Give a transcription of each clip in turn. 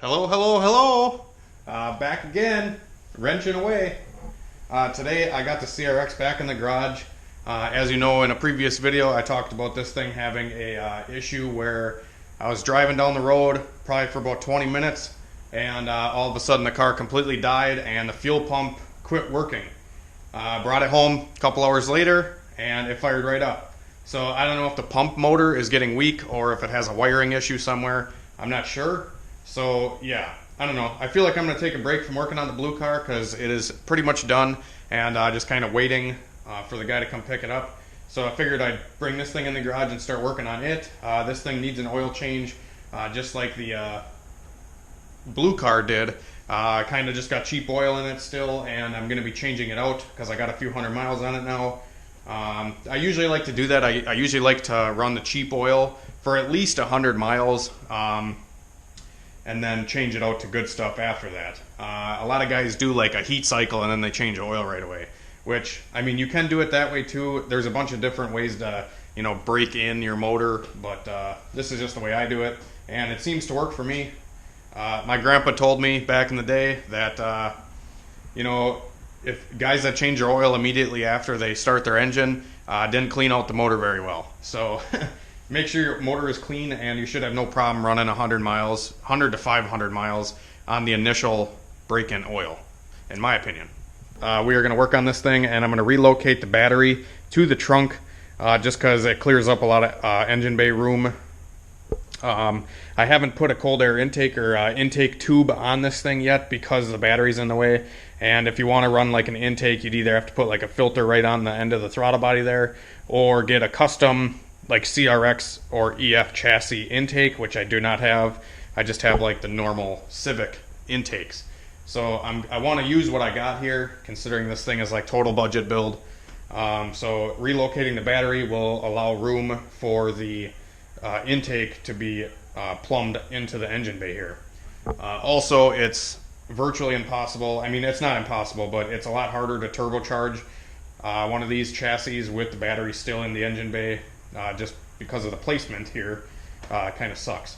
Hello, hello, hello! Back again, wrenching away. Today I got the CRX back in the garage. As you know, in a previous video I talked about this thing having a issue where I was driving down the road probably for about 20 minutes and all of a sudden the car completely died and the fuel pump quit working. Brought it home a couple hours later and it fired right up. So I don't know if the pump motor is getting weak or if it has a wiring issue somewhere. I'm not sure. So yeah, I don't know. I feel like I'm going to take a break from working on the blue car because it is pretty much done and just kind of waiting for the guy to come pick it up. So I figured I'd bring this thing in the garage and start working on it. This thing needs an oil change just like the blue car did. I kind of just got cheap oil in it still, and I'm going to be changing it out because I got a few hundred miles on it now. I usually like to do that. I usually like to run the cheap oil for at least 100 miles. And then change it out to good stuff after that. A lot of guys do like a heat cycle and then they change oil right away, which, I mean, you can do it that way too. There's a bunch of different ways to, you know, break in your motor, but this is just the way I do it, and it seems to work for me. My grandpa told me back in the day that, you know, if guys that change their oil immediately after they start their engine didn't clean out the motor very well. So make sure your motor is clean and you should have no problem running 100 miles, 100 to 500 miles on the initial break-in oil, in my opinion. We are going to work on this thing and I'm going to relocate the battery to the trunk just because it clears up a lot of engine bay room. I haven't put a cold air intake or intake tube on this thing yet because the battery's in the way. And if you want to run like an intake, you'd either have to put like a filter right on the end of the throttle body there or get a custom like CRX or EF chassis intake, which I do not have. I just have like the normal Civic intakes. So I want to use what I got here, considering this thing is like total budget build. So relocating the battery will allow room for the intake to be plumbed into the engine bay here. Also, it's virtually impossible. I mean, it's not impossible, but it's a lot harder to turbocharge one of these chassis with the battery still in the engine bay. Just because of the placement here, kind of sucks.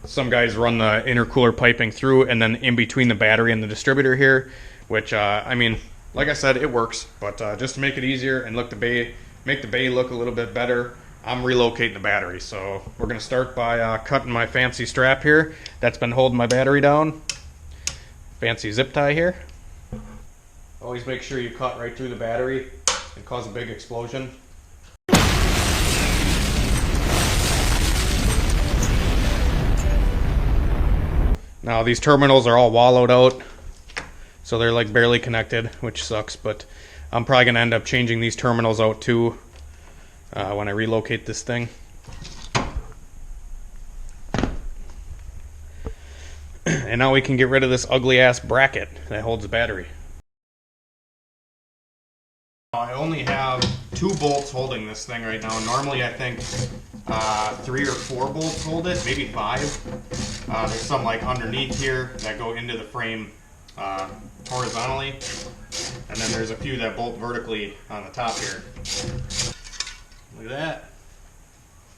Some guys run the intercooler piping through and then in between the battery and the distributor here, which I mean, like I said, it works, but just to make it easier and make the bay look a little bit better, I'm relocating the battery. So we're going to start by cutting my fancy strap here that's been holding my battery down. Fancy zip tie here. Always make sure you cut right through the battery and cause a big explosion. Now these terminals are all wallowed out, so they're like barely connected, which sucks, but I'm probably going to end up changing these terminals out too when I relocate this thing. And now we can get rid of this ugly ass bracket that holds the battery. I only have 2 bolts holding this thing right now. Normally I think 3 or 4 bolts hold it, maybe 5. There's some like underneath here that go into the frame horizontally, and then there's a few that bolt vertically on the top here. Look at that.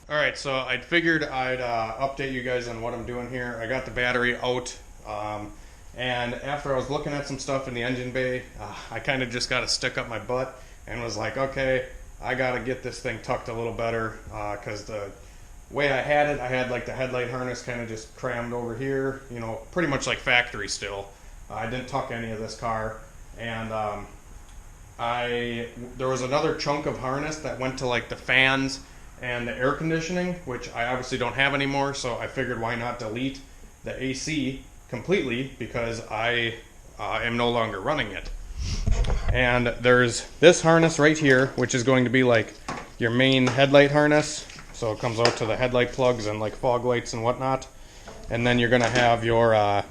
Alright, so I figured I'd update you guys on what I'm doing here. I got the battery out, and after I was looking at some stuff in the engine bay, I kind of just got to stick up my butt and was like, okay, I got to get this thing tucked a little better, because the way I had it, I had like the headlight harness kind of just crammed over here, you know, pretty much like factory still. I didn't tuck any of this car, and there was another chunk of harness that went to like the fans and the air conditioning, which I obviously don't have anymore, so I figured why not delete the AC completely, because I am no longer running it. And there's this harness right here, which is going to be like your main headlight harness, so it comes out to the headlight plugs and like fog lights and whatnot. And then you're going to have your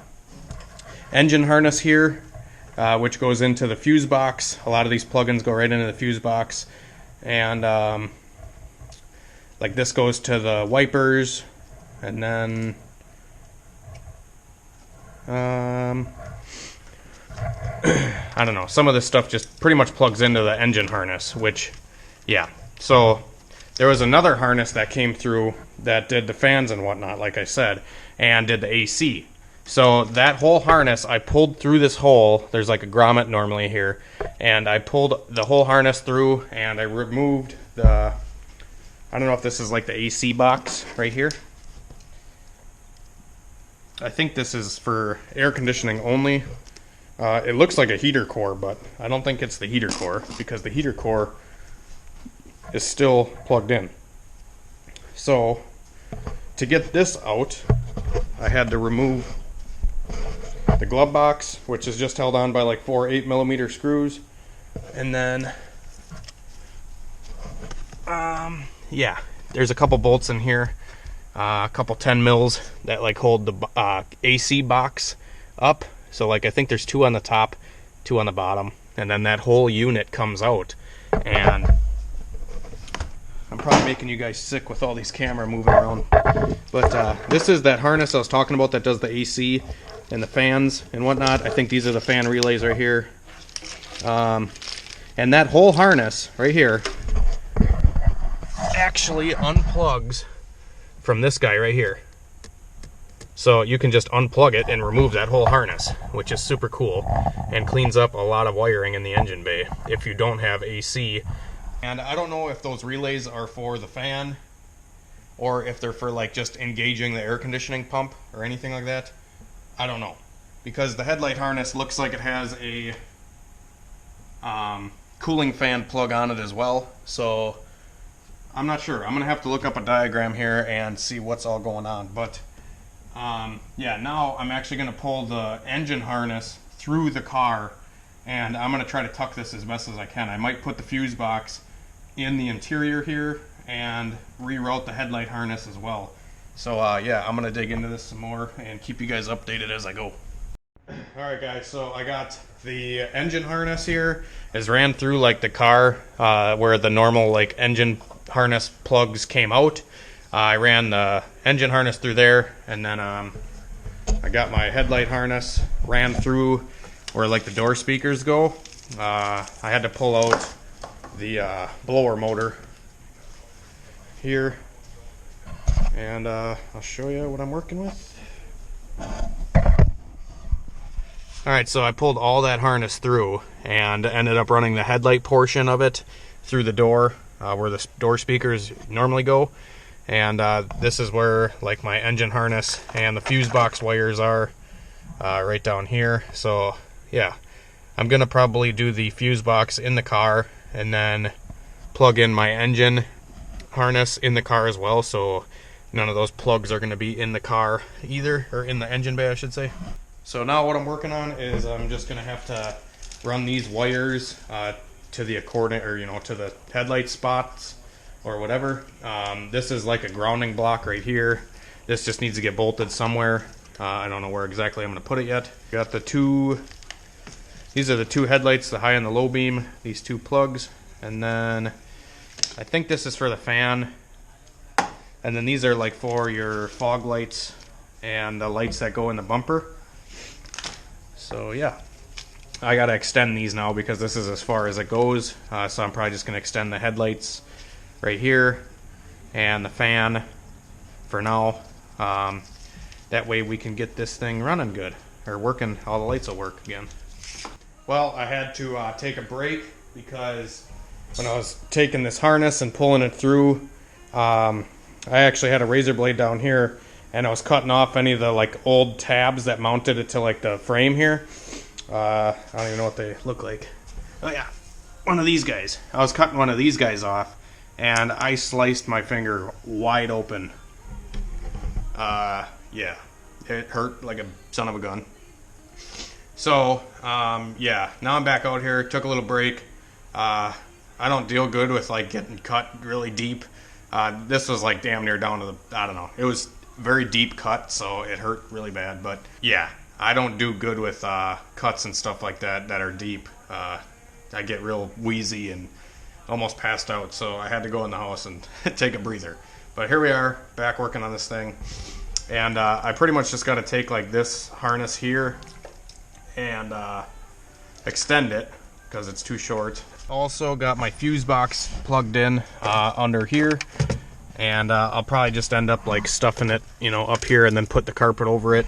engine harness here, which goes into the fuse box. A lot of these plugins go right into the fuse box, and like this goes to the wipers, and then I don't know, some of this stuff just pretty much plugs into the engine harness, which, yeah. So there was another harness that came through that did the fans and whatnot, like I said, and did the AC. So that whole harness, I pulled through this hole. There's like a grommet normally here, and I pulled the whole harness through, and I removed the, I don't know if this is like the AC box right here. I think this is for air conditioning only. It looks like a heater core, but I don't think it's the heater core because the heater core is still plugged in. So to get this out, I had to remove the glove box, which is just held on by like 4 8mm screws, and then yeah, there's a couple bolts in here, a couple 10 mils that like hold the AC box up. So like I think there's 2 on the top, 2 on the bottom, and then that whole unit comes out. And I'm probably making you guys sick with all these camera moving around, but this is that harness I was talking about that does the AC and the fans and whatnot. I think these are the fan relays right here, and that whole harness right here actually unplugs from this guy right here. So you can just unplug it and remove that whole harness, which is super cool and cleans up a lot of wiring in the engine bay if you don't have AC. And I don't know if those relays are for the fan or if they're for like just engaging the air conditioning pump or anything like that. I don't know, because the headlight harness looks like it has a cooling fan plug on it as well. So I'm not sure. I'm gonna have to look up a diagram here and see what's all going on. But yeah, now I'm actually gonna pull the engine harness through the car, and I'm gonna try to tuck this as best as I can. I might put the fuse box in the interior here and reroute the headlight harness as well. So yeah, I'm gonna dig into this some more and keep you guys updated as I go. Alright guys, so I got the engine harness here. Is ran through like the car where the normal like engine harness plugs came out. I ran the engine harness through there, and then I got my headlight harness ran through where like the door speakers go. I had to pull out the blower motor here, and I'll show you what I'm working with. Alright, so I pulled all that harness through and ended up running the headlight portion of it through the door where the door speakers normally go. And this is where like my engine harness and the fuse box wires are, right down here. So yeah, I'm gonna probably do the fuse box in the car and then plug in my engine harness in the car as well, so none of those plugs are gonna be in the car either, or in the engine bay I should say. So now what I'm working on is I'm just gonna have to run these wires to the according, or you know, to the headlight spots or whatever. This is like a grounding block right here. This just needs to get bolted somewhere. I don't know where exactly I'm gonna put it yet. Got the two, these are the two headlights, the high and the low beam, these two plugs, and then I think this is for the fan, and then these are like for your fog lights and the lights that go in the bumper. So yeah, I gotta extend these now because this is as far as it goes, so I'm probably just gonna extend the headlights right here and the fan for now. That way we can get this thing running good, or working, all the lights will work again. Well, I had to take a break because when I was taking this harness and pulling it through, I actually had a razor blade down here, and I was cutting off any of the like old tabs that mounted it to like the frame here. I don't even know what they look like. Oh yeah, one of these guys. I was cutting one of these guys off, and I sliced my finger wide open. Yeah, it hurt like a son of a gun. So yeah, now I'm back out here. Took a little break. I don't deal good with like getting cut really deep. This was like damn near down to the, I don't know, it was very deep cut, so it hurt really bad. But yeah, I don't do good with cuts and stuff like that that are deep. I get real wheezy and almost passed out, so I had to go in the house and take a breather. But here we are, back working on this thing. And I pretty much just got to take like this harness here and extend it because it's too short. Also got my fuse box plugged in under here, and I'll probably just end up like stuffing it, you know, up here and then put the carpet over it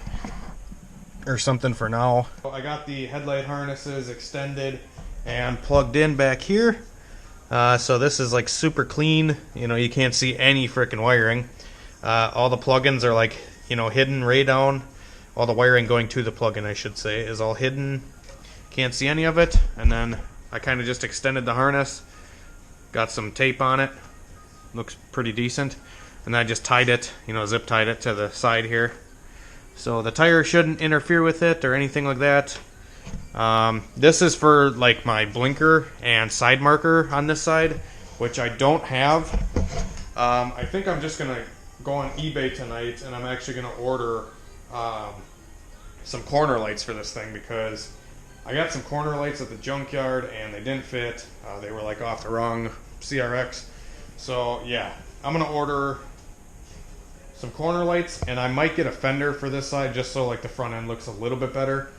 or something for now. I got the headlight harnesses extended and plugged in back here. So this is like super clean. You know, you can't see any freaking wiring. All the plugins are like, you know, hidden way down. All the wiring going to the plug-in, I should say, is all hidden. Can't see any of it. And then I kind of just extended the harness. Got some tape on it. Looks pretty decent. And then I just tied it, you know, zip tied it to the side here. So the tire shouldn't interfere with it or anything like that. This is for like my blinker and side marker on this side, which I don't have. I think I'm just gonna go on eBay tonight, and I'm actually gonna order some corner lights for this thing, because I got some corner lights at the junkyard and they didn't fit. They were like off the wrong CRX. So yeah, I'm gonna order some corner lights, and I might get a fender for this side just so like the front end looks a little bit better.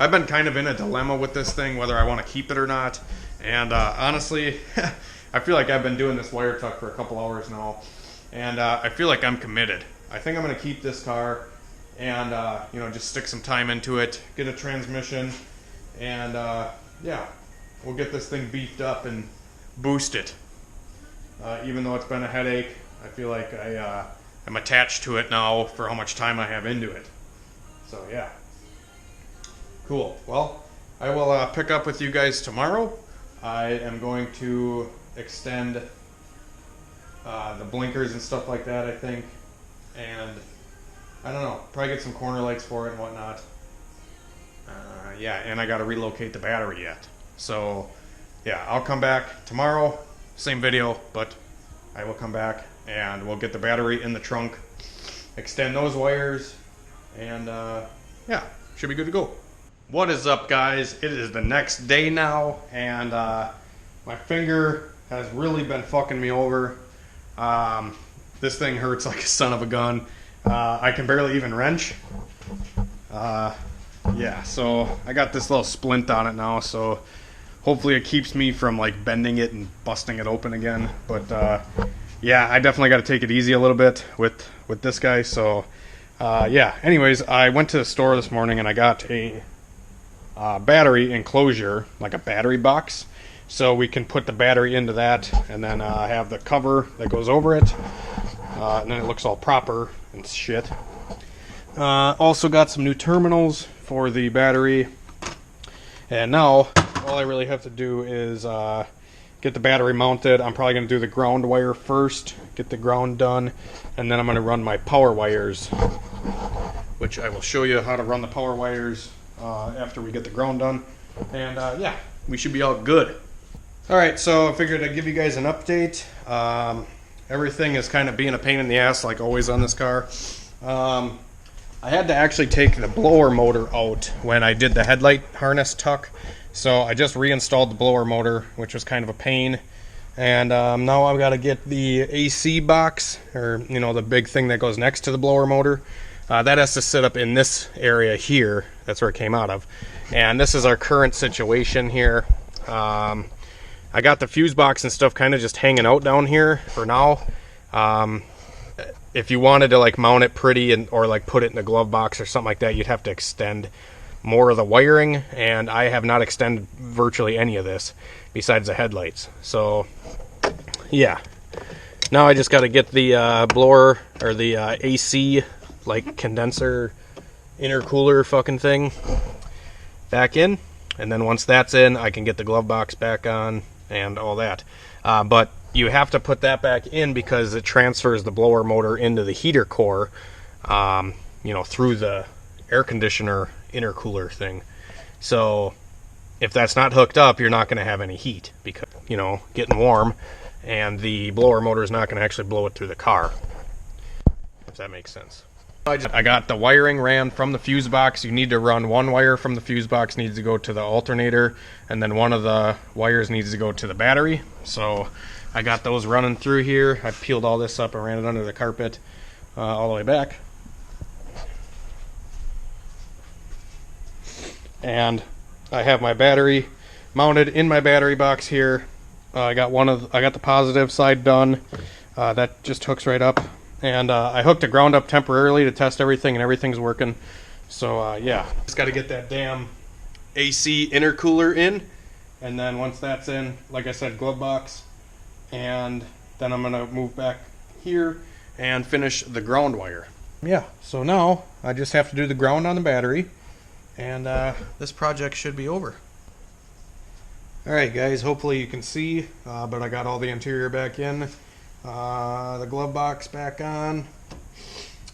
I've been kind of in a dilemma with this thing, whether I want to keep it or not. And honestly, I feel like I've been doing this wire tuck for a couple hours now, and I feel like I'm committed. I think I'm going to keep this car and you know, just stick some time into it, get a transmission, and yeah, we'll get this thing beefed up and boost it. Even though it's been a headache, I feel like I'm attached to it now for how much time I have into it. So yeah. Cool. Well, I will pick up with you guys tomorrow. I am going to extend the blinkers and stuff like that, I think. And I don't know, probably get some corner lights for it and whatnot. Yeah, and I got to relocate the battery yet. So yeah, I'll come back tomorrow. Same video, but I will come back and we'll get the battery in the trunk, extend those wires, and yeah, should be good to go. What is up, guys? It is the next day now, and my finger has really been fucking me over. This thing hurts like a son of a gun. I can barely even wrench. Yeah, so I got this little splint on it now, so hopefully it keeps me from like bending it and busting it open again. But yeah, I definitely got to take it easy a little bit with this guy. So yeah, anyways, I went to the store this morning and I got a battery enclosure, like a battery box, so we can put the battery into that, and then have the cover that goes over it, and then it looks all proper and shit. Also got some new terminals for the battery, and now all I really have to do is get the battery mounted. I'm probably going to do the ground wire first, get the ground done, and then I'm going to run my power wires, which I will show you how to run the power wires after we get the ground done. And yeah, we should be all good. Alright, so I figured I'd give you guys an update. Everything is kind of being a pain in the ass, like always on this car. I had to actually take the blower motor out when I did the headlight harness tuck, so I just reinstalled the blower motor, which was kind of a pain. And now I've got to get the AC box, or you know, the big thing that goes next to the blower motor. That has to sit up in this area here. That's where it came out of. And this is our current situation here. I got the fuse box and stuff kind of just hanging out down here for now. If you wanted to like mount it pretty and or like put it in the glove box or something like that, you'd have to extend more of the wiring, and I have not extended virtually any of this besides the headlights. So yeah, now I just got to get the blower or the AC like condenser intercooler fucking thing back in, and then once that's in, I can get the glove box back on and all that. But you have to put that back in because it transfers the blower motor into the heater core, you know, through the air conditioner intercooler thing. So if that's not hooked up, you're not going to have any heat because, you know, getting warm, and the blower motor is not going to actually blow it through the car, if that makes sense. I got the wiring ran from the fuse box. You need to run one wire from the fuse box, needs to go to the alternator, and then one of the wires needs to go to the battery. So I got those running through here. I peeled all this up and ran it under the carpet all the way back. And I have my battery mounted in my battery box here. I got the positive side done. That just hooks right up. And I hooked the ground up temporarily to test everything, and everything's working. So yeah, just got to get that damn AC intercooler in. And then once that's in, like I said, glove box. And then I'm going to move back here and finish the ground wire. Yeah, so now I just have to do the ground on the battery. And this project should be over. Alright guys, hopefully you can see, but I got all the interior back in. The glove box back on.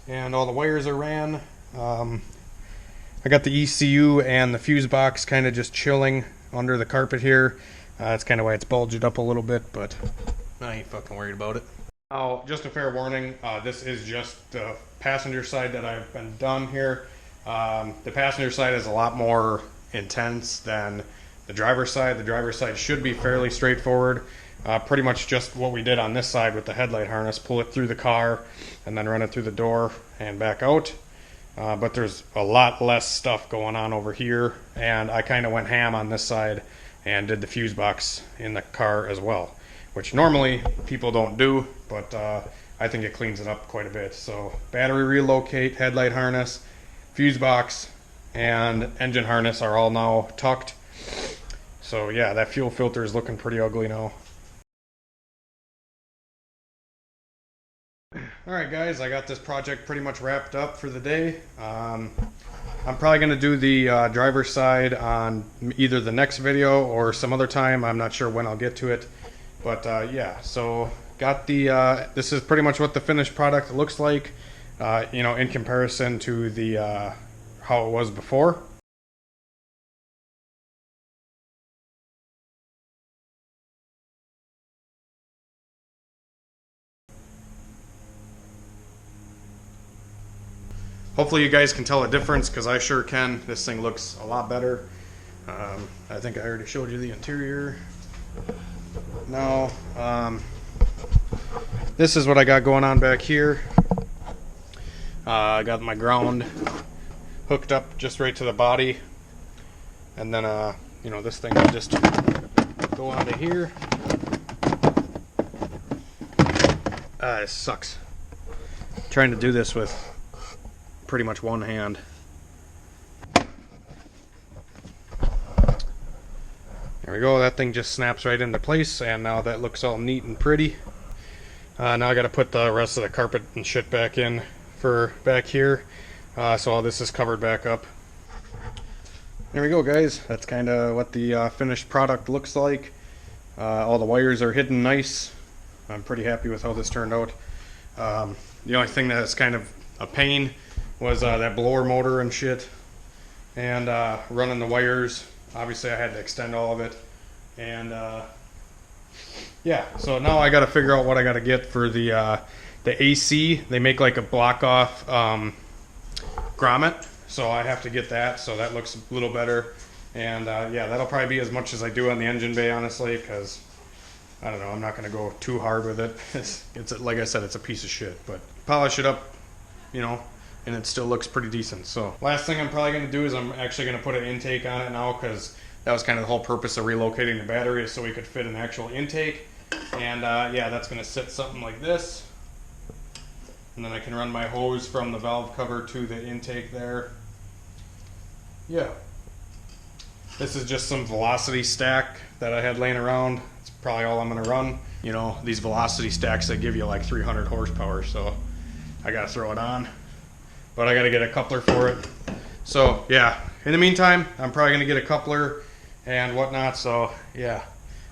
And all the wires are ran. I got the ECU and the fuse box kind of just chilling under the carpet here. That's kind of why it's bulged up a little bit, but I ain't fucking worried about it. Oh, just a fair warning, this is just the passenger side that I've been done here. The passenger side is a lot more intense than the driver's side. The driver's side should be fairly straightforward. Pretty much just what we did on this side with the headlight harness, pull it through the car and then run it through the door and back out. But there's a lot less stuff going on over here, and I kind of went ham on this side and did the fuse box in the car as well, which normally people don't do, but I think it cleans it up quite a bit. So battery relocate, headlight harness, fuse box, and engine harness are all now tucked. So yeah, that fuel filter is looking pretty ugly now. Alright guys, I got this project pretty much wrapped up for the day. I'm probably going to do the driver's side on either the next video or some other time. I'm not sure when I'll get to it. But yeah, so got the, this is pretty much what the finished product looks like, you know, in comparison to the, how it was before. Hopefully you guys can tell a difference, because I sure can. This thing looks a lot better. I think I already showed you the interior. Now, this is what I got going on back here. I got my ground hooked up just right to the body. And then, you know, this thing will just go onto here. It sucks. Trying to do this with pretty much one hand. There we go, that thing just snaps right into place, and now that looks all neat and pretty. Now I gotta put the rest of the carpet and shit back in for back here, so all this is covered back up. There we go guys, that's kind of what the finished product looks like. All the wires are hidden nice. I'm pretty happy with how this turned out. The only thing that's kind of a pain was that blower motor and shit, and running the wires. Obviously I had to extend all of it, and yeah, so now I got to figure out what I got to get for the AC. They make like a block off grommet, so I have to get that, so that looks a little better. And yeah, that'll probably be as much as I do on the engine bay, honestly, because I don't know, I'm not going to go too hard with it. It's like I said, it's a piece of shit, but polish it up, you know, and it still looks pretty decent. So last thing I'm probably going to do is I'm actually going to put an intake on it now, because that was kind of the whole purpose of relocating the battery, is so we could fit an actual intake. And yeah, that's going to sit something like this, and then I can run my hose from the valve cover to the intake there. Yeah, this is just some velocity stack that I had laying around. It's probably all I'm going to run. You know, these velocity stacks that give you like 300 horsepower, so I got to throw it on. But I got to get a coupler for it. So yeah, in the meantime, I'm probably going to get a coupler and whatnot. So yeah,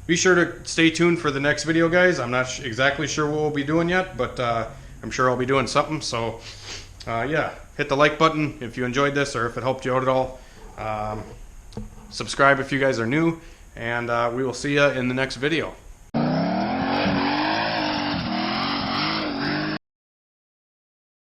be sure to stay tuned for the next video, guys. I'm not exactly sure what we'll be doing yet, but I'm sure I'll be doing something. So yeah, hit the like button if you enjoyed this, or if it helped you out at all. Subscribe if you guys are new, and we will see you in the next video.